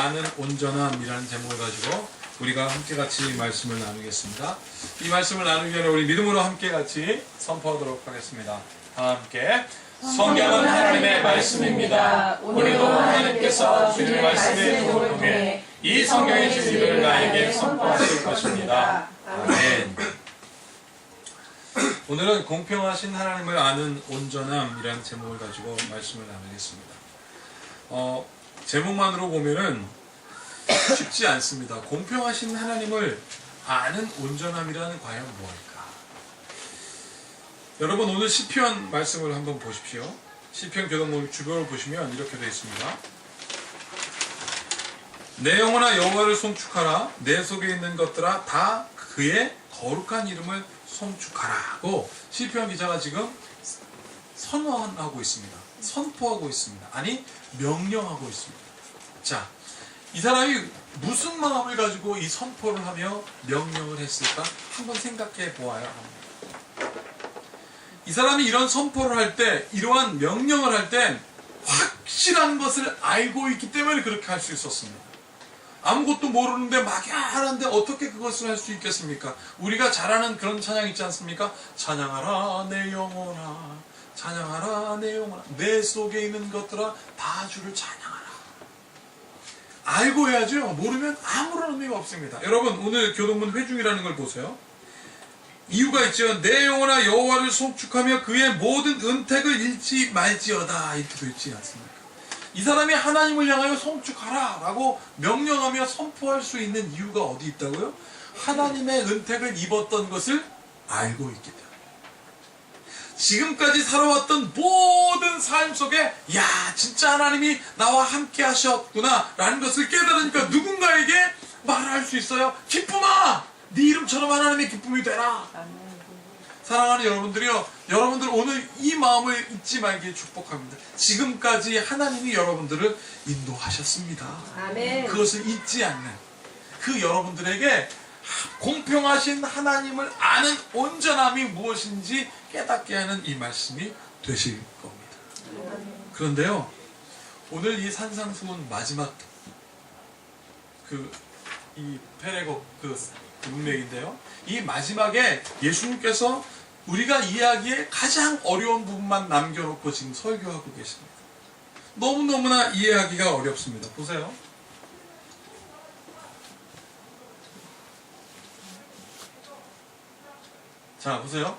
아는 온전함이라는 제목을 가지고 우리가 함께 같이 말씀을 나누겠습니다. 이 말씀을 나누기 전에 우리 믿음으로 함께 같이 선포하도록 하겠습니다. 다 함께. 성경은 하나님의 말씀입니다. 오늘도 하나님께서 주님의 말씀의 도를 통해 이 성경의 진리를 나에게 선포하실 것입니다. 아멘. 오늘은 공평하신 하나님을 아는 온전함이라는 제목을 가지고 말씀을 나누겠습니다. 제목만으로 보면은 쉽지 않습니다. 공평하신 하나님을 아는 온전함이라는 과연 무엇일까? 여러분 오늘 시편 말씀을 한번 보십시오. 시편 교독문 주변을 보시면 이렇게 되어 있습니다. 내 영혼아 여호와를 송축하라. 내 속에 있는 것들아 다 그의 거룩한 이름을 송축하라고 시편 기자가 지금 선언하고 있습니다. 선포하고 있습니다. 아니 명령하고 있습니다. 자, 이 사람이 무슨 마음을 가지고 이 선포를 하며 명령을 했을까? 한번 생각해 보아야 합니다. 이 사람이 이런 선포를 할 때, 이러한 명령을 할 때 확실한 것을 알고 있기 때문에 그렇게 할 수 있었습니다. 아무것도 모르는데 막연한데 어떻게 그것을 할 수 있겠습니까? 우리가 잘 아는 그런 찬양 있지 않습니까? 찬양하라 내 영혼아, 찬양하라 내 영혼아, 내 속에 있는 것들아 다 주를 찬양하라. 알고 해야죠. 모르면 아무런 의미가 없습니다. 여러분 오늘 교동문 회중이라는 걸 보세요. 이유가 있죠. 내 영혼아 여호와를 송축하며 그의 모든 은택을 잃지 말지어다 이렇게 되어 있지 않습니까? 이 사람이 하나님을 향하여 송축하라 라고 명령하며 선포할 수 있는 이유가 어디 있다고요? 하나님의 은택을 입었던 것을 알고 있기 때문에. 지금까지 살아왔던 모든 삶 속에 야 진짜 하나님이 나와 함께 하셨구나 라는 것을 깨달으니까 누군가에게 말할 수 있어요. 기쁨아 네 이름처럼 하나님의 기쁨이 되라. 사랑하는 여러분들이요, 여러분들 오늘 이 마음을 잊지 말기를 축복합니다. 지금까지 하나님이 여러분들을 인도하셨습니다. 아멘. 그것을 잊지 않는 그 여러분들에게 공평하신 하나님을 아는 온전함이 무엇인지 깨닫게 하는 이 말씀이 되실 겁니다. 그런데요, 오늘 이 산상수훈 마지막 이 페레고 문맥인데요, 이 마지막에 예수님께서 우리가 이해하기에 가장 어려운 부분만 남겨놓고 지금 설교하고 계십니다. 너무너무나 이해하기가 어렵습니다. 보세요. 자, 보세요.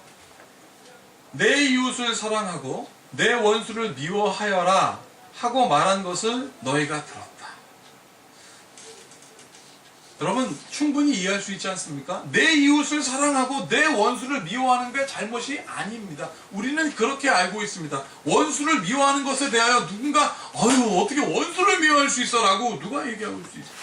내 이웃을 사랑하고 내 원수를 미워하여라 하고 말한 것을 너희가 들었다. 여러분 충분히 이해할 수 있지 않습니까? 내 이웃을 사랑하고 내 원수를 미워하는 게 잘못이 아닙니다. 우리는 그렇게 알고 있습니다. 원수를 미워하는 것에 대하여 누군가 어떻게 원수를 미워할 수 있어 라고 누가 얘기하고 수 있어요?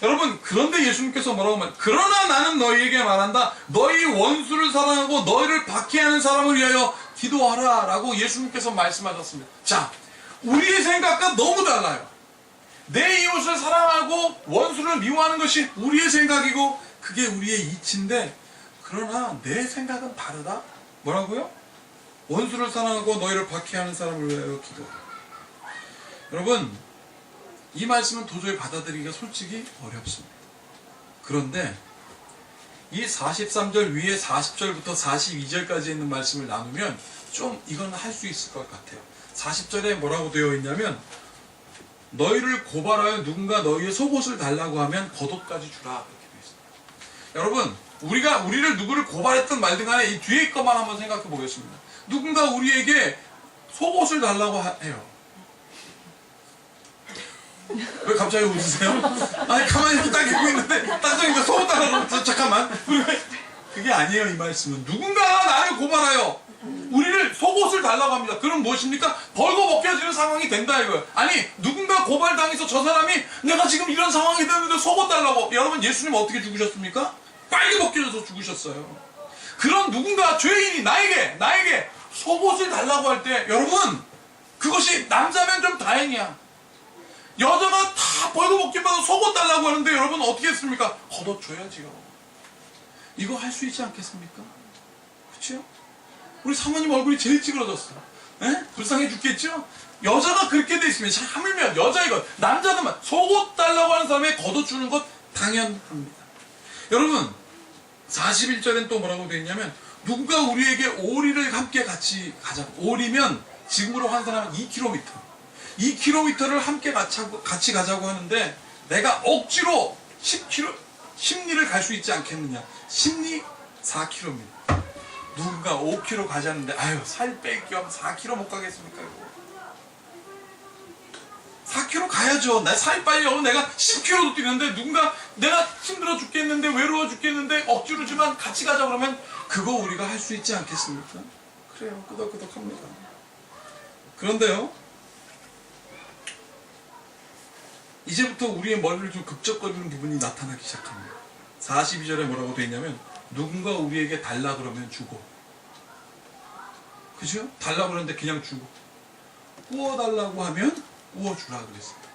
여러분 그런데 예수님께서 뭐라고 말해요? 그러나 나는 너희에게 말한다. 너희 원수를 사랑하고 너희를 박해하는 사람을 위하여 기도하라 라고 예수님께서 말씀하셨습니다. 자, 우리의 생각과 너무 달라요. 내 이웃을 사랑하고 원수를 미워하는 것이 우리의 생각이고 그게 우리의 이치인데, 그러나 내 생각은 다르다? 뭐라고요? 원수를 사랑하고 너희를 박해하는 사람을 위하여 기도하라. 여러분 이 말씀은 도저히 받아들이기가 솔직히 어렵습니다. 그런데 이 43절 위에 40절부터 42절까지 있는 말씀을 나누면 좀 이건 할 수 있을 것 같아요. 40절에 뭐라고 되어 있냐면 너희를 고발하여 누군가 너희의 속옷을 달라고 하면 겉옷까지 주라 이렇게 되어 있습니다. 여러분 우리를 누구를 고발했든 말든 간에 이 뒤에 것만 한번 생각해 보겠습니다. 누군가 우리에게 속옷을 달라고 해요. 왜 갑자기 웃으세요? 아니 가만히 이렇게 딱 입고 있는데 딱 저기가 속옷 달라고 잠깐만. 그게 아니에요. 이 말씀은 누군가 나를 고발하여 우리를 속옷을 달라고 합니다. 그럼 무엇입니까? 벌거벗겨지는 상황이 된다 이거예요. 아니 누군가 고발당해서 저 사람이 내가 지금 이런 상황이 됐는데 속옷 달라고. 여러분 예수님 어떻게 죽으셨습니까? 빨개 벗겨져서 죽으셨어요. 그런 누군가 죄인이 나에게 속옷을 달라고 할 때 여러분 그것이 남자면 좀 다행이야. 여자가 다 벌거벗기면 속옷 달라고 하는데 여러분 어떻게 했습니까? 걷어줘야지요. 이거 할 수 있지 않겠습니까? 그렇죠? 우리 사모님 얼굴이 제일 찌그러졌어. 불쌍해 죽겠죠? 여자가 그렇게 돼 있으면 하물며 여자이건 남자들만 속옷 달라고 하는 사람에게 걷어주는 것 당연합니다. 여러분 41절엔 또 뭐라고 되어 있냐면 누군가 우리에게 오리를 함께 같이 가자고. 오리면 지금으로 환산하면 2km 2km를 함께 같이 가자고 하는데 내가 억지로 10리를 갈 수 있지 않겠느냐. 10리 4km입니다. 누군가 5km 가자는데 아유 살 뺄 겸 4km 못 가겠습니까? 4km 가야죠. 나 살 빠지려고 내가 10km도 뛰는데 누군가 내가 힘들어 죽겠는데 외로워 죽겠는데 억지로지만 같이 가자 그러면 그거 우리가 할 수 있지 않겠습니까? 그래요. 끄덕끄덕합니다. 그런데요 이제부터 우리의 머리를 좀 극적거리는 부분이 나타나기 시작합니다. 42절에 뭐라고 되어 있냐면 누군가 우리에게 달라 그러면 주고, 그죠? 달라 그러는데 그냥 주고, 구워달라고 하면 구워주라 그랬습니다.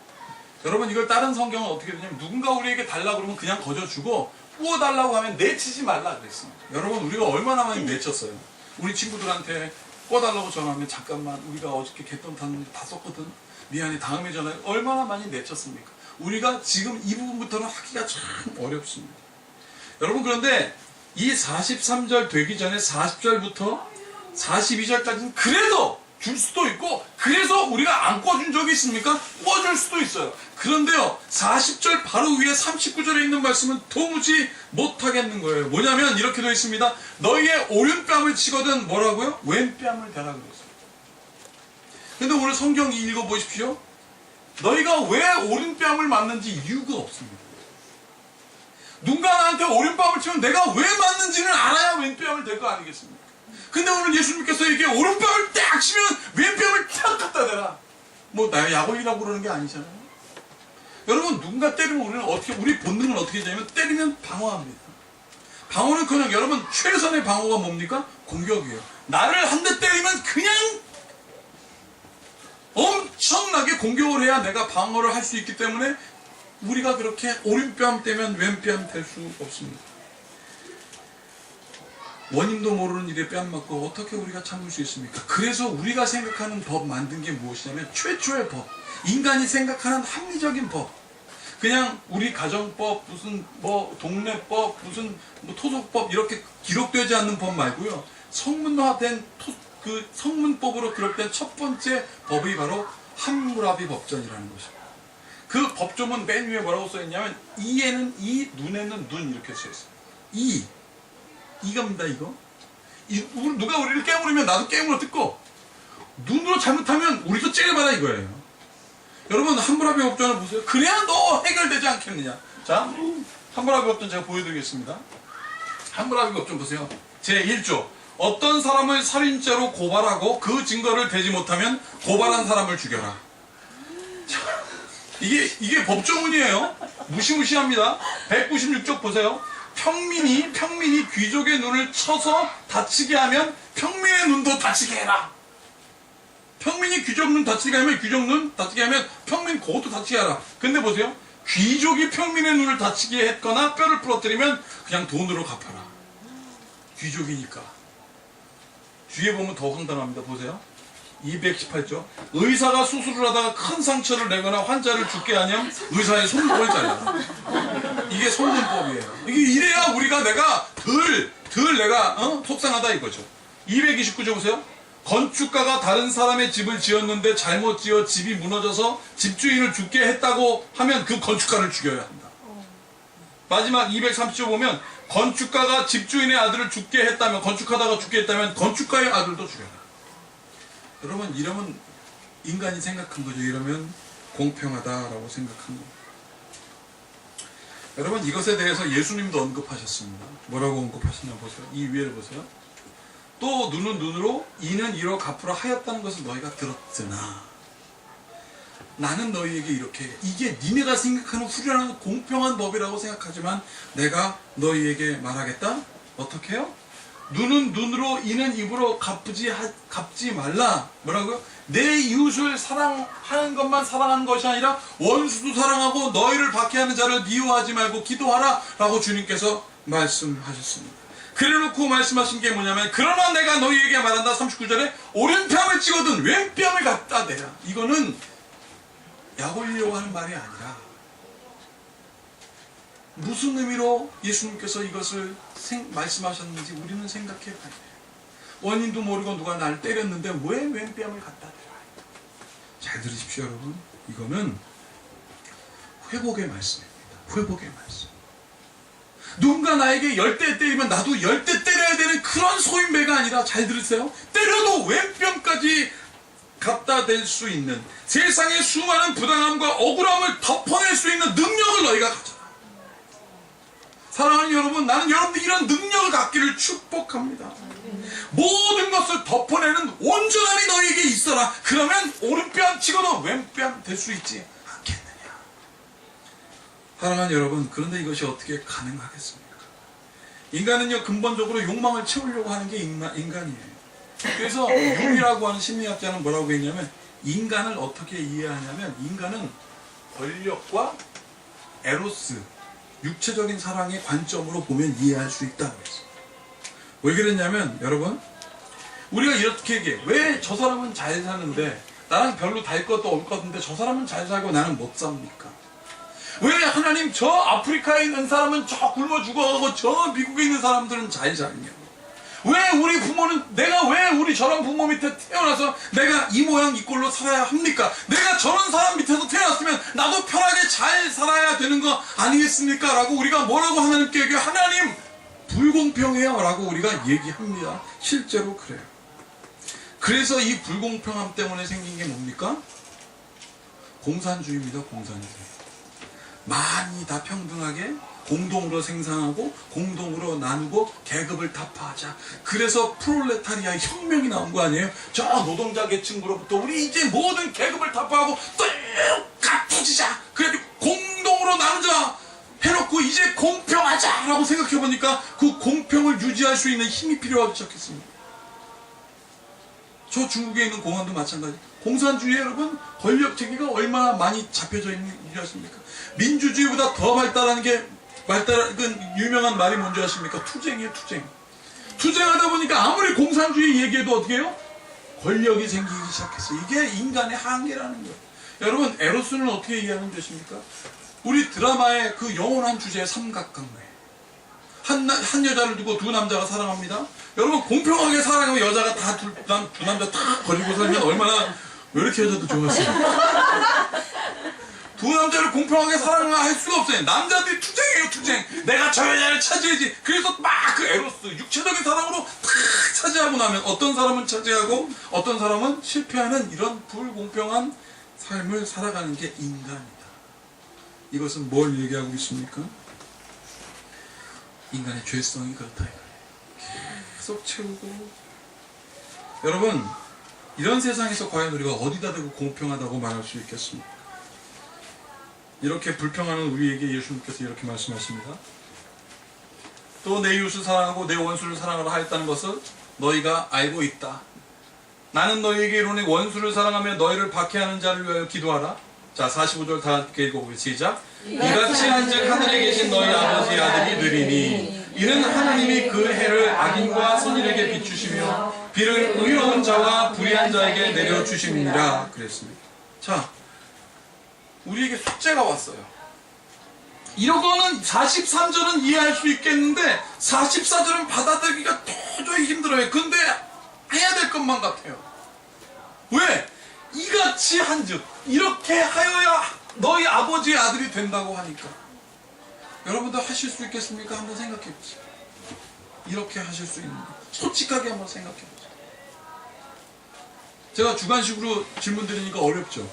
여러분 이걸 다른 성경은 어떻게 되냐면 누군가 우리에게 달라 그러면 그냥 거저주고 구워달라고 하면 내치지 말라 그랬습니다. 여러분 우리가 얼마나 많이 내쳤어요. 우리 친구들한테 구워달라고 전화하면 잠깐만 우리가 어저께 갯돈 탔는데 다 썼거든 미안해 다음에 전화해. 얼마나 많이 내쳤습니까? 우리가 지금 이 부분부터는 하기가 참 어렵습니다. 여러분 그런데 이 43절 되기 전에 40절부터 42절까지는 그래도 줄 수도 있고 그래서 우리가 안 꿔준 적이 있습니까? 꿔줄 수도 있어요. 그런데요 40절 바로 위에 39절에 있는 말씀은 도무지 못하겠는 거예요. 뭐냐면 이렇게 되어 있습니다. 너희의 오른뺨을 치거든 뭐라고요? 왼뺨을 대라 그랬어요. 근데 오늘 성경 읽어보십시오. 너희가 왜 오른뺨을 맞는지 이유가 없습니다. 누가 나한테 오른뺨을 치면 내가 왜 맞는지는 알아야 왼뺨을 댈 거 아니겠습니까? 근데 오늘 예수님께서 이게 오른뺨을 딱 치면 왼뺨을 딱 갖다 대라. 뭐 나 약올리라고 그러는 게 아니잖아요. 여러분 누군가 때리면 우리는 어떻게 우리 본능은 어떻게 되냐면 때리면 방어합니다. 방어는커녕 여러분 최선의 방어가 뭡니까? 공격이에요. 나를 한 대 때리면 그냥 엄청나게 공격을 해야 내가 방어를 할 수 있기 때문에 우리가 그렇게 오른뺨 떼면 왼뺨 될 수 없습니다. 원인도 모르는 일에 뺨 맞고 어떻게 우리가 참을 수 있습니까? 그래서 우리가 생각하는 법 만든 게 무엇이냐면 최초의 법, 인간이 생각하는 합리적인 법, 그냥 우리 가정법, 무슨 뭐 동네법, 무슨 뭐 토속법 이렇게 기록되지 않는 법 말고요. 성문화된 그 성문법으로 기록된 첫 번째 법이 바로 함무라비 법전이라는 것입니다. 그 법조문 맨 위에 뭐라고 써있냐면 이에는 이, 눈에는 눈 이렇게 써있어요. 이겁니다 이거. 누가 우리를 깨물으면 나도 깨물어 뜯고 눈으로 잘못하면 우리도 째려봐라 이거예요. 여러분 함무라비 법전을 보세요. 그래야 너 해결되지 않겠느냐. 자 함무라비 법전 제가 보여드리겠습니다. 함무라비 법전 보세요. 제1조 어떤 사람을 살인죄로 고발하고 그 증거를 대지 못하면 고발한 사람을 죽여라. 자, 이게 법조문이에요. 무시무시합니다. 196쪽 보세요. 평민이 귀족의 눈을 쳐서 다치게 하면 평민의 눈도 다치게 해라. 평민이 귀족 눈 다치게 하면 귀족 눈 다치게 하면 평민 그것도 다치게 하라. 근데 보세요. 귀족이 평민의 눈을 다치게 했거나 뼈를 부러뜨리면 그냥 돈으로 갚아라. 귀족이니까. 뒤에 보면 더 황당합니다. 보세요. 218조. 의사가 수술을 하다가 큰 상처를 내거나 환자를 죽게 하면 의사의 손목을 잘라. 이게 손문법이에요. 이게 이래야 우리가 내가 덜 내가 속상하다 이거죠. 229조 보세요. 건축가가 다른 사람의 집을 지었는데 잘못 지어 집이 무너져서 집주인을 죽게 했다고 하면 그 건축가를 죽여야 한다. 마지막 230조 보면 건축가가 집주인의 아들을 죽게 했다면 건축하다가 죽게 했다면 건축가의 아들도 죽여라. 여러분 이러면 인간이 생각한 거죠. 이러면 공평하다라고 생각한 겁니다. 여러분 이것에 대해서 예수님도 언급하셨습니다. 뭐라고 언급하시냐 보세요. 이 위에를 보세요. 또 눈은 눈으로 이는 이로 갚으라 하였다는 것을 너희가 들었으나 나는 너희에게 이렇게 해. 이게 니네가 생각하는 후련한 공평한 법이라고 생각하지만 내가 너희에게 말하겠다. 어떻게 해요? 눈은 눈으로 이는 입으로 갚지 말라. 뭐라고요? 내 이웃을 사랑하는 것만 사랑하는 것이 아니라 원수도 사랑하고 너희를 박해하는 자를 미워하지 말고 기도하라 라고 주님께서 말씀하셨습니다. 그래놓고 말씀하신 게 뭐냐면 그러나 내가 너희에게 말한다. 39절에 오른뺨을 찍거든 왼뺨을 갖다 대라. 이거는 약 올리려고 하는 말이 아니라 무슨 의미로 예수님께서 이것을 말씀하셨는지 우리는 생각해 봐야 돼요. 원인도 모르고 누가 나를 때렸는데 왜 왼뺨을 갖다 대라. 잘 들으십시오 여러분. 이거는 회복의 말씀입니다. 회복의 말씀. 누군가 나에게 10대 때리면 나도 10대 때려야 되는 그런 소인배가 아니라, 잘 들으세요, 때려도 왼뺨까지 갖다 댈 수 있는, 세상의 수많은 부당함과 억울함을 덮어낼 수 있는 능력을 너희가 가져라. 사랑하는 여러분, 나는 여러분들이 이런 능력을 갖기를 축복합니다. 모든 것을 덮어내는 온전함이 너희에게 있어라. 그러면 오른뺨 치고도 왼뺨 될 수 있지 않겠느냐. 사랑하는 여러분, 그런데 이것이 어떻게 가능하겠습니까? 인간은요, 근본적으로 욕망을 채우려고 하는 게 인간이에요. 그래서 융이라고 하는 심리학자는 뭐라고 했냐면, 인간을 어떻게 이해하냐면, 인간은 권력과 에로스, 육체적인 사랑의 관점으로 보면 이해할 수 있다고 했어요. 왜 그랬냐면, 여러분, 우리가 이렇게 얘기해. 왜 저 사람은 잘 사는데 나랑 별로 달 것도 없을 것 같은데 저 사람은 잘 살고 나는 못 삽니까? 왜 하나님 저 아프리카에 있는 사람은 저 굶어 죽어가고 저 미국에 있는 사람들은 잘 살냐고. 왜 우리 부모는, 내가 왜 우리 저런 부모 밑에 태어나서 내가 이 모양 이 꼴로 살아야 합니까? 내가 저런 사람 밑에서 태어났으면 나도 편하게 잘 살아야 되는 거 아니겠습니까? 라고 우리가 뭐라고 하나님께 얘기해요? 하나님 불공평해요 라고 우리가 얘기합니다. 실제로 그래요. 그래서 이 불공평함 때문에 생긴 게 뭡니까? 공산주의입니다. 공산주의. 많이 다 평등하게 공동으로 생산하고 공동으로 나누고 계급을 타파하자. 그래서 프롤레타리아 혁명이 나온 거 아니에요? 저 노동자 계층으로부터 우리 이제 모든 계급을 타파하고 똑같아지자. 그래가지고 공동으로 나누자 해놓고 이제 공평하자 라고 생각해보니까 그 공평을 유지할 수 있는 힘이 필요하기 시작했습니다. 저 중국에 있는 공안도 마찬가지. 공산주의 여러분, 권력 체계가 얼마나 많이 잡혀져 있는 일이었습니까? 민주주의보다 더 발달한 유명한 말이 뭔지 아십니까? 투쟁이에요, 투쟁. 투쟁하다 보니까 아무리 공산주의 얘기해도 어떻게 해요? 권력이 생기기 시작했어요. 이게 인간의 한계라는 거예요. 여러분, 에로스는 어떻게 이해하면 되십니까? 우리 드라마의 그 영원한 주제 삼각관계. 한 여자를 두고 두 남자가 사랑합니다. 여러분, 공평하게 사랑하면 여자가 다 두 남자 다 버리고 살면 얼마나, 왜 이렇게 여자도 좋았어요? 두 남자를 공평하게 사랑할 수가 없어요. 남자들이 투쟁이에요, 투쟁. 내가 저 여자를 차지해야지. 그래서 막 그 에로스, 육체적인 사랑으로 탁 차지하고 나면 어떤 사람은 차지하고 어떤 사람은 실패하는 이런 불공평한 삶을 살아가는 게 인간이다. 이것은 뭘 얘기하고 있습니까? 인간의 죄성이 그렇다. 계속 채우고. 여러분, 이런 세상에서 과연 우리가 어디다 대고 공평하다고 말할 수 있겠습니까? 이렇게 불평하는 우리에게 예수님께서 이렇게 말씀하십니다. 또 내 이웃을 사랑하고 내 원수를 사랑하라 하였다는 것을 너희가 알고 있다. 나는 너희에게 이르노니 원수를 사랑하며 너희를 박해하는 자를 위하여 기도하라. 자, 45절 다 함께 읽어보겠습니다. 시작. 이같이 한즉 하늘에 계신 너희 아버지의 아들이 느리니 이는 하나님이 그 해를 악인과 선인에게 비추시며 비를 의로운 자와 불의한 자에게 내려주심이니라 그랬습니다. 자, 우리에게 숙제가 왔어요. 이거는 43절은 이해할 수 있겠는데 44절은 받아들이기가 도저히 힘들어요. 근데 해야 될 것만 같아요. 왜? 이같이 한즉, 이렇게 하여야 너희 아버지의 아들이 된다고 하니까. 여러분들 하실 수 있겠습니까? 한번 생각해 보세요. 이렇게 하실 수 있는 거 솔직하게 한번 생각해 보세요. 제가 주관식으로 질문 드리니까 어렵죠?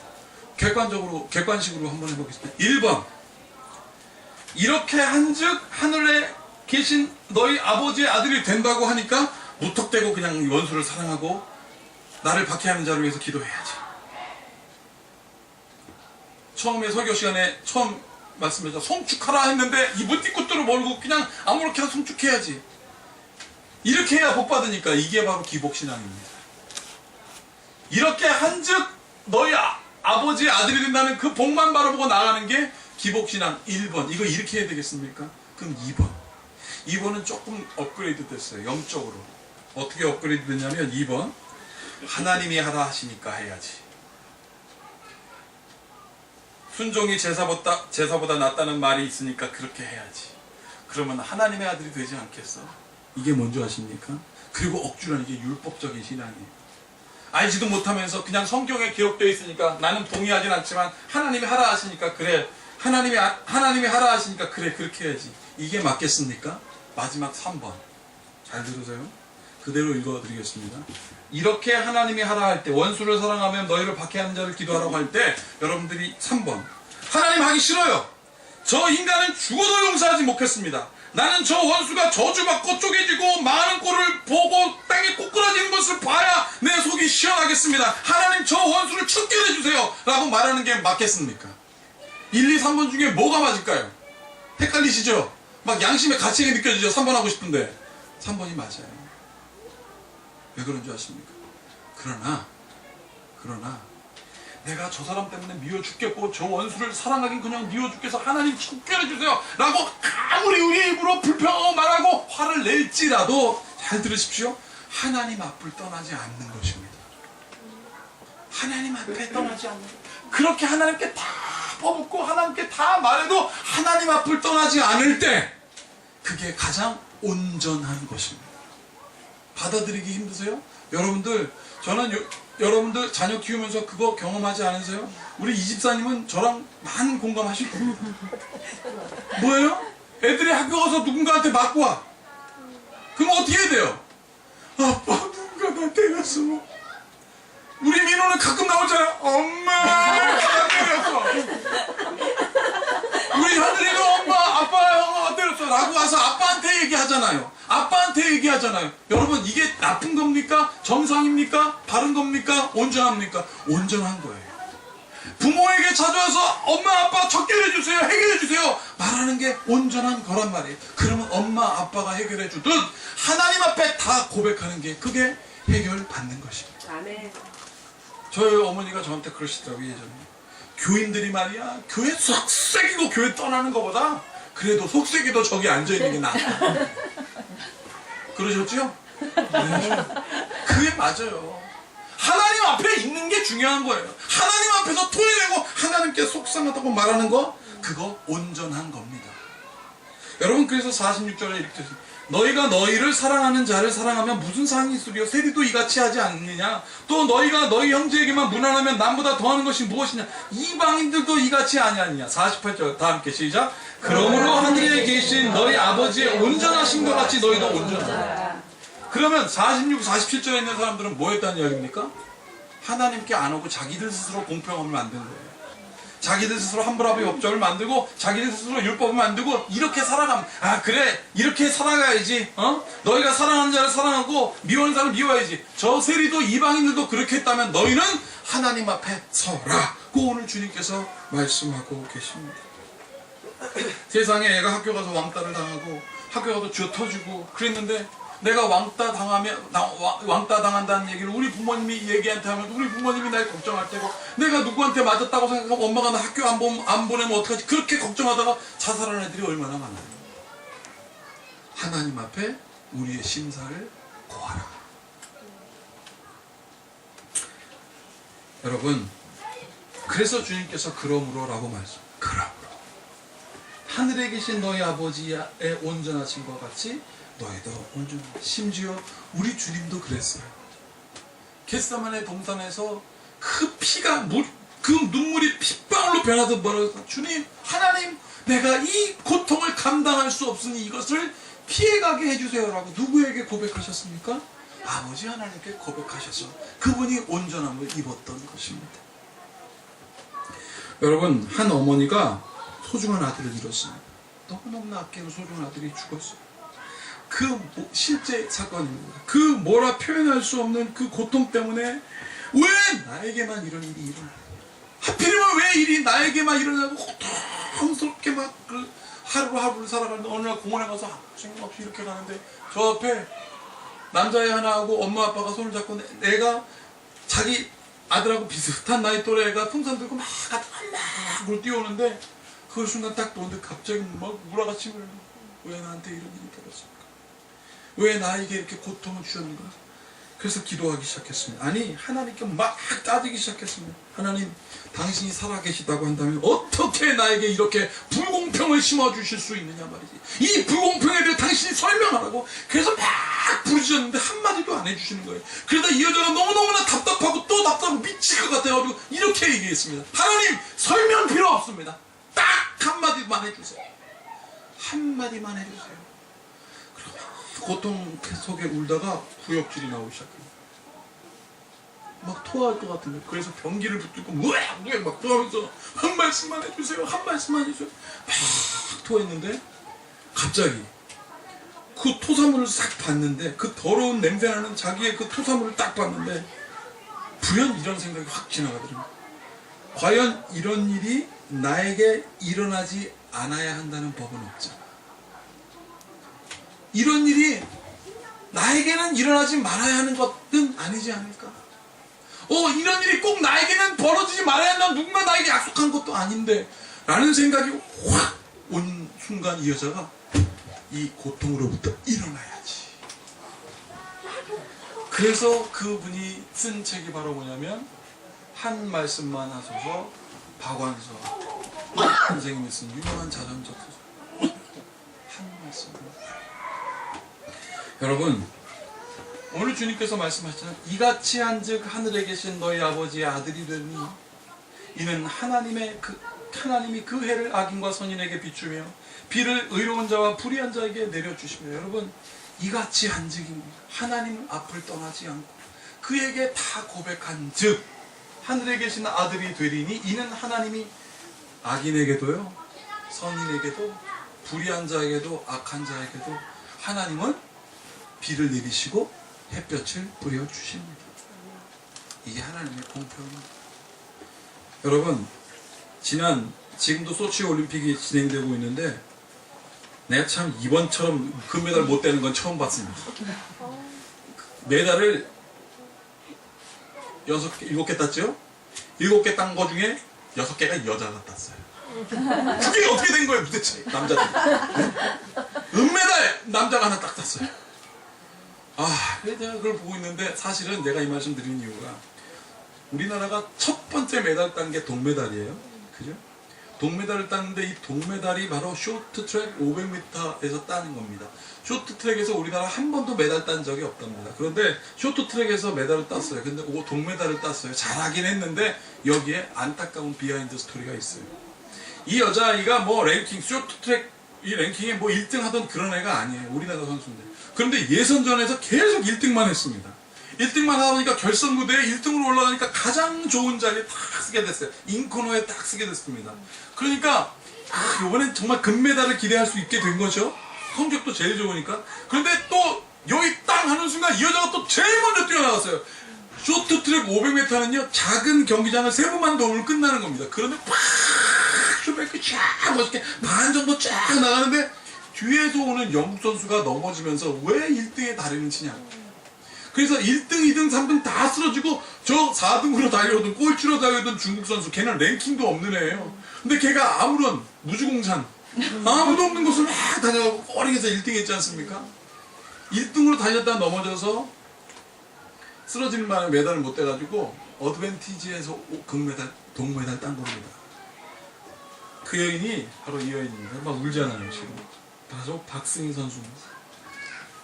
객관식으로 한번 해보겠습니다. 1번, 이렇게 한즉 하늘에 계신 너희 아버지의 아들이 된다고 하니까 무턱대고 그냥 원수를 사랑하고 나를 박해하는 자를 위해서 기도해야지. 처음에 설교 시간에 처음 말씀했죠. 송축하라 했는데 이 문띠꽃들을 몰고 그냥 아무렇게나 송축해야지. 이렇게 해야 복 받으니까 이게 바로 기복신앙입니다. 이렇게 한즉 너희 아버지의 아들이 된다는 그 복만 바라보고 나가는 게 기복신앙 1번. 이거 이렇게 해야 되겠습니까? 그럼 2번. 2번은 조금 업그레이드 됐어요. 영적으로. 어떻게 업그레이드 됐냐면 2번. 하나님이 하라 하시니까 해야지. 순종이 제사보다 낫다는 말이 있으니까 그렇게 해야지. 그러면 하나님의 아들이 되지 않겠어? 이게 뭔지 아십니까? 그리고 억지로는 이게 율법적인 신앙이에요. 알지도 못하면서 그냥 성경에 기록되어 있으니까 나는 동의하진 않지만 하나님이 하라 하시니까 그래. 하나님이 하라 하시니까 그래, 그렇게 해야지. 이게 맞겠습니까? 마지막 3번. 잘 들으세요. 그대로 읽어드리겠습니다. 이렇게 하나님이 하라 할 때, 원수를 사랑하면 너희를 박해하는 자를 기도하라고 할 때, 여러분들이 3번. 하나님 하기 싫어요. 저 인간은 죽어도 용서하지 못했습니다. 나는 저 원수가 저주받고 쪼개지고 많은 꼴을 보고 땅에 꼬꾸라지는 것을 봐야 내 속이 시원하겠습니다. 하나님 저 원수를 척결해 주세요. 라고 말하는 게 맞겠습니까? 1, 2, 3번 중에 뭐가 맞을까요? 헷갈리시죠? 막 양심의 가책이 느껴지죠? 3번 하고 싶은데 3번이 맞아요. 왜 그런 줄 아십니까? 그러나 내가 저 사람 때문에 미워 죽겠고 저 원수를 사랑하긴 그냥 미워 죽겠어 하나님 척결해 주세요 라고 아무리 우리 입으로 불평하고 말하고 화를 낼지라도 잘 들으십시오. 하나님 앞을 떠나지 않는 것입니다. 하나님 앞에 떠나지 않는 것. 그렇게 하나님께 다 퍼붓고 하나님께 다 말해도 하나님 앞을 떠나지 않을 때 그게 가장 온전한 것입니다. 받아들이기 힘드세요? 여러분들, 저는 여러분들 자녀 키우면서 그거 경험하지 않으세요? 우리 이 집사님은 저랑 많은 공감하실 겁니다. 뭐예요? 애들이 학교 가서 누군가한테 맞고 와. 그럼 어떻게 해야 돼요? 아빠, 누군가 나 때렸어. 우리 민호는 가끔 나오잖아요. 엄마, 나 때렸어. 우리 하늘이도 엄마, 아빠, 형아 때렸어. 라고 와서 아빠한테 얘기하잖아요. 여러분, 이게 나쁜 겁니까? 정상입니까? 바른 겁니까? 온전합니까? 온전한 거예요. 부모에게 찾아와서 엄마, 아빠 척결해 주세요. 해결해 주세요. 말하는 게 온전한 거란 말이에요. 그러면 엄마, 아빠가 해결해 주듯 하나님 앞에 다 고백하는 게 그게 해결받는 것입니다. 아멘. 저희 어머니가 저한테 그러시더라고요, 예전에. 교인들이 말이야, 교회 속색이고 교회 떠나는 것보다 그래도 속색이도 저기 앉아있는 게 낫다. 그러셨죠? 네. 그게 맞아요. 하나님 앞에 있는 게 중요한 거예요. 하나님 앞에서 토해내고 하나님께 속상하다고 말하는 거, 그거 온전한 겁니다. 여러분, 그래서 46절에 이렇게 되죠. 너희가 너희를 사랑하는 자를 사랑하면 무슨 상이 있으리요? 세리도 이같이 하지 않느냐? 또 너희가 너희 형제에게만 무난하면 남보다 더하는 것이 무엇이냐? 이방인들도 이같이 아니하느냐? 48절 다 함께 시작. 그러므로 하늘에 계신 너희 아버지의 온전하신 것 같이 너희도 온전하다. 그러면 46, 47절에 있는 사람들은 뭐 했다는 이야기입니까? 하나님께 안 오고 자기들 스스로 공평함을 만든 거예요. 자기들 스스로 함부라비 법정을 만들고 자기들 스스로 율법을 만들고 이렇게 살아가면, 아 그래 이렇게 살아가야지, 너희가 사랑하는 자를 사랑하고 미워하는 자를 미워해야지. 저 세리도 이방인들도 그렇게 했다면 너희는 하나님 앞에 서라고 오늘 주님께서 말씀하고 계십니다. 세상에 애가 학교 가서 왕따를 당하고 학교 가서 쥐어 터지고 그랬는데 내가 왕따 당한다는 얘기를 우리 부모님이 얘기한테 하면 우리 부모님이 날 걱정할 테고, 내가 누구한테 맞았다고 생각하면 엄마가 나 학교 안 보내면 어떡하지, 그렇게 걱정하다가 자살하는 애들이 얼마나 많아요. 하나님 앞에 우리의 심사를 고하라. 여러분, 그래서 주님께서 그러므로라고 말씀. 그러므로 하늘에 계신 너희 아버지의 온전하신 것 같이 너희도 온전하다. 심지어 우리 주님도 그랬어요. 겟세마네 동산에서 그 피가 그 눈물이 핏방울로 변하듯 뭐라고, 주님, 하나님, 내가 이 고통을 감당할 수 없으니 이것을 피해가게 해주세요라고 누구에게 고백하셨습니까? 아버지 하나님께 고백하셔서 그분이 온전함을 입었던 것입니다. 여러분, 한 어머니가 소중한 아들을 잃었습니다. 너무너무나 아끼는 소중한 아들이 죽었어요. 그 실제 사건입니다. 그 뭐라 표현할 수 없는 그 고통 때문에 왜 나에게만 이런 일이 일어나냐, 하필이면 왜 일이 나에게만 일어나고 고통스럽게 막 그 하루하루를 살아가는데 어느 날 공원에 가서 아무 생각 없이 이렇게 가는데 저 앞에 남자애 하나하고 엄마 아빠가 손을 잡고 내가 자기 아들하고 비슷한 나이 또래 애가 풍선 들고 막 물 뛰어오는데 그 순간 딱 보는데 갑자기 막 우라같이 왜 나한테 이런 일이 벌어졌을까? 왜 나에게 이렇게 고통을 주셨는가? 그래서 기도하기 시작했습니다. 아니 하나님께 막 따지기 시작했습니다. 하나님, 당신이 살아계시다고 한다면 어떻게 나에게 이렇게 불공평을 심어주실 수 있느냐 말이지. 이 불공평에 대해 당신이 설명하라고. 그래서 막 부르짖었는데 한마디도 안 해주시는 거예요. 그러다 이 여자가 너무너무나 답답하고 또 답답하고 미칠 것 같아가지고 이렇게 얘기했습니다. 하나님, 설명 필요 없습니다. 딱 한마디만 해주세요. 한마디만 해주세요. 고통 속에 울다가 구역질이 나오기 시작해요. 막 토할 것 같은 거예요. 그래서 변기를 붙들고 무액무액 막 토하면서 한 말씀만 해주세요. 한 말씀만 해주세요. 막 토했는데 갑자기 그 토사물을 싹 봤는데, 그 더러운 냄새나는 자기의 그 토사물을 딱 봤는데 불현 이런 생각이 확 지나가더라고요. 과연 이런 일이 나에게 일어나지 않아야 한다는 법은 없잖아. 이런 일이 나에게는 일어나지 말아야 하는 것은 아니지 않을까? 이런 일이 꼭 나에게는 벌어지지 말아야 한다는 누군가 나에게 약속한 것도 아닌데 라는 생각이 확 온 순간 이 여자가 이 고통으로부터 일어나야지. 그래서 그분이 쓴 책이 바로 뭐냐면 한 말씀만 하소서 박완서 선생님이 쓴 유명한 자전적 소설. 한 말씀만. 여러분, 오늘 주님께서 말씀하셨잖아요. 이같이 한즉 하늘에 계신 너희 아버지의 아들이 되니 이는 하나님이 그 해를 악인과 선인에게 비추며 비를 의로운 자와 불의한 자에게 내려주시며. 여러분, 이같이 한즉입니다. 하나님 앞을 떠나지 않고 그에게 다 고백한 즉 하늘에 계신 아들이 되리니 이는 하나님이 악인에게도요, 선인에게도, 불의한 자에게도, 악한 자에게도 하나님은 비를 내리시고 햇볕을 뿌려주십니다. 이게 하나님의 공평입니다. 여러분, 지금도 소치 올림픽이 진행되고 있는데 내가 참 이번처럼 금메달 못 따는 건 처음 봤습니다. 메달을 7개 땄죠? 7개 딴 거 중에 6개가 여자가 땄어요. 그게 어떻게 된 거예요 도대체? 남자들. 은메달 남자가 하나 딱 땄어요. 내가 그걸 보고 있는데 사실은 내가 이 말씀 드리는 이유가 우리나라가 첫 번째 메달 딴 게 동메달이에요. 그죠? 동메달을 땄는데 이 동메달이 바로 쇼트트랙 500m에서 따는 겁니다. 쇼트트랙에서 우리나라 한 번도 메달 딴 적이 없답니다. 그런데 쇼트트랙에서 메달을 땄어요. 근데 동메달을 땄어요. 잘하긴 했는데 여기에 안타까운 비하인드 스토리가 있어요. 이 여자아이가 뭐 랭킹, 쇼트트랙 이 랭킹에 뭐 1등 하던 그런 애가 아니에요. 우리나라 선수인데. 그런데 예선전에서 계속 1등만 했습니다. 1등만 하다 보니까 결선 무대에 1등으로 올라가니까 가장 좋은 자리에 딱 쓰게 됐어요. 인코너에 딱 쓰게 됐습니다. 그러니까 이번엔 정말 금메달을 기대할 수 있게 된 거죠. 성적도 제일 좋으니까. 그런데 또 여기 땅 하는 순간 이 여자가 또 제일 먼저 뛰어나갔어요. 쇼트트랙 500m는요 작은 경기장을 3번만 도우면 끝나는 겁니다. 그런데 팍 쇼백이 쫙 멋있게 반 정도 쫙 나가는데 뒤에서 오는 영국 선수가 넘어지면서 왜 1등에 다리는 치냐. 그래서 1등, 2등, 3등 다 쓰러지고 저 4등으로 달려오던 꼴찌로 달려오던 중국 선수, 걔는 랭킹도 없는 애예요. 근데 걔가 아무런 무주공산 아무도 없는 곳을 막 다녀가고 꼬리에서 1등 했지 않습니까? 1등으로 달렸다 넘어져서 쓰러지는 바람에 메달을 못 떼가지고 어드밴티지에서 금메달, 동메달 딴 겁니다. 그 여인이 바로 이 여인입니다. 막 울잖아요 지금. 바로 박승희 선수입니다.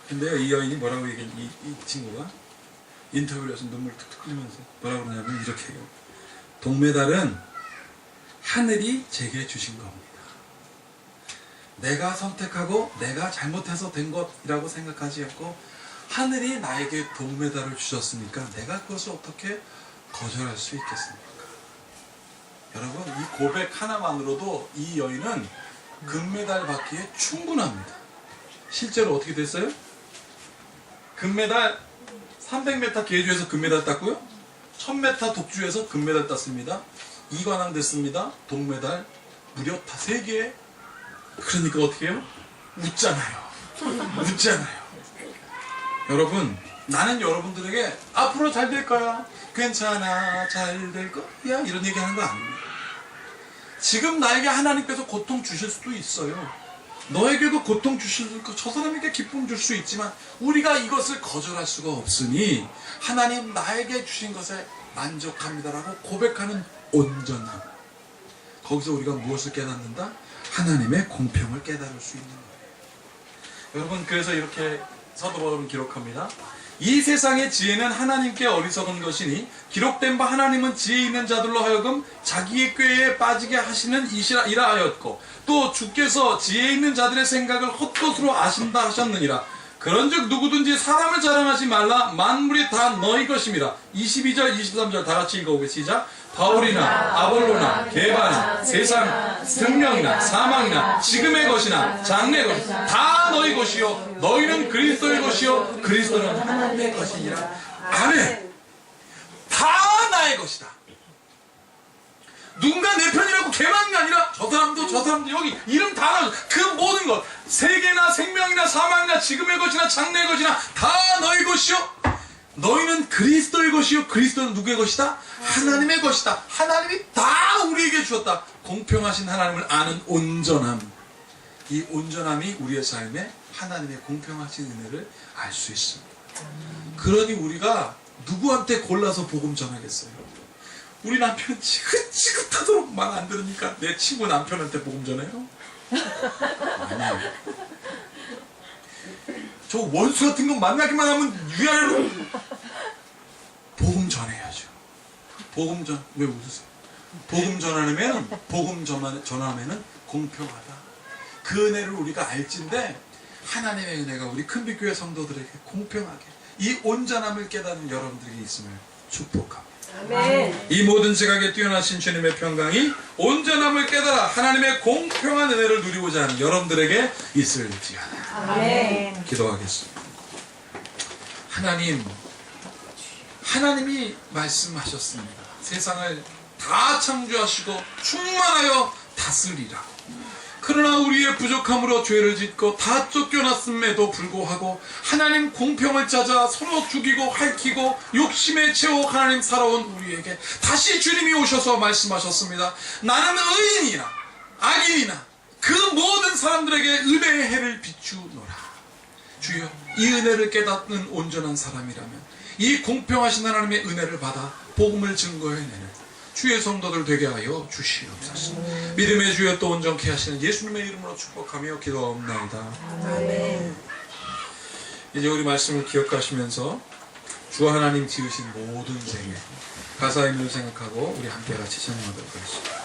근데요, 이 여인이 뭐라고 얘기해, 이 친구가 인터뷰를 해서 눈물 툭툭 흘리면서 뭐라고 그러냐면 이렇게 해요. 동메달은 하늘이 제게 주신 겁니다. 내가 선택하고 내가 잘못해서 된 것이라고 생각하지 않고 하늘이 나에게 동메달을 주셨으니까 내가 그것을 어떻게 거절할 수 있겠습니까? 여러분, 이 고백 하나만으로도 이 여인은 금메달 받기에 충분합니다. 실제로 어떻게 됐어요? 금메달 300m 계주에서 금메달 땄고요. 1000m 독주에서 금메달 땄습니다. 2관왕 됐습니다. 동메달 무려 다 3개. 그러니까 어떻게 해요? 웃잖아요. 웃잖아요. 여러분, 나는 여러분들에게 앞으로 잘 될 거야, 괜찮아, 잘 될 거야 이런 얘기하는 거 아닙니다. 지금 나에게 하나님께서 고통 주실 수도 있어요. 너에게도 고통 주실 저 사람에게 기쁨 줄 수 있지만 우리가 이것을 거절할 수가 없으니 하나님 나에게 주신 것에 만족합니다라고 고백하는 온전함. 거기서 우리가 무엇을 깨닫는다? 하나님의 공평을 깨달을 수 있는 거예요. 여러분, 그래서 이렇게 사도 바울은 기록합니다. 이 세상의 지혜는 하나님께 어리석은 것이니 기록된 바 하나님은 지혜 있는 자들로 하여금 자기의 꾀에 빠지게 하시는 이시라 하였고 또 주께서 지혜 있는 자들의 생각을 헛것으로 아신다 하셨느니라. 그런즉 누구든지 사람을 자랑하지 말라. 만물이 다 너희 것입니다. 22절 23절 다 같이 읽어보겠습니다. 시작. 바울이나 아볼로나 게바나 세상 생명이나 사망이나 지금의 것이나 장래의 것이나 다 너희 것이요 너희는 그리스도의 것이요 그리스도는 하나님의 것이니라. 아멘. 다 나의 것이다. 누군가 내 편이라고 걔만이 아니라 저 사람도 여기 이름 다 나눠. 그 모든 것 세계나 생명이나 사망이나 지금의 것이나 장래의 것이나 다 너희 것이요 너희는 그리스도의 것이요 그리스도는 누구의 것이다? 하나님의 것이다. 하나님이 다 우리에게 주었다. 공평하신 하나님을 아는 온전함. 이 온전함이 우리의 삶에 하나님의 공평하신 은혜를 알 수 있습니다. 그러니 우리가 누구한테 골라서 복음 전하겠어요? 우리 남편은 지긋지긋하도록 말 안 들으니까 내 친구 남편한테 복음 전해요? 아니에요. 저 원수 같은 거 만나기만 하면 위아래로 복음 전해야죠. 왜 웃으세요? 복음 전하면은 공평하다. 그 은혜를 우리가 알진데 하나님의 은혜가 우리 큰빛교회 성도들에게 공평하게 이 온전함을 깨닫는 여러분들이 있음을 축복합니다. 아멘. 이 모든 지각에 뛰어나신 주님의 평강이 온전함을 깨달아 하나님의 공평한 은혜를 누리고자 하는 여러분들에게 있을지어다. 아멘. 기도하겠습니다. 하나님이 말씀하셨습니다. 세상을 다 창조하시고 충만하여 다스리라. 그러나 우리의 부족함으로 죄를 짓고 다 쫓겨났음에도 불구하고 하나님 공평을 찾아 서로 죽이고 핥히고 욕심에 채워 하나님 살아온 우리에게 다시 주님이 오셔서 말씀하셨습니다. 나는 의인이나 악인이나 그 모든 사람들에게 은혜의 해를 비추노라. 주여, 이 은혜를 깨닫는 온전한 사람이라면 이 공평하신 하나님의 은혜를 받아 복음을 증거해내는 주의 성도들 되게 하여 주시옵소서. 믿음의 주여 또 온전케 하시는 예수님의 이름으로 축복하며 기도하옵나이다. 아멘. 이제 우리 말씀을 기억하시면서 주 하나님 지으신 모든 생애 가사 의미를 생각하고 우리 함께 같이 찬양하도록 하겠습니다.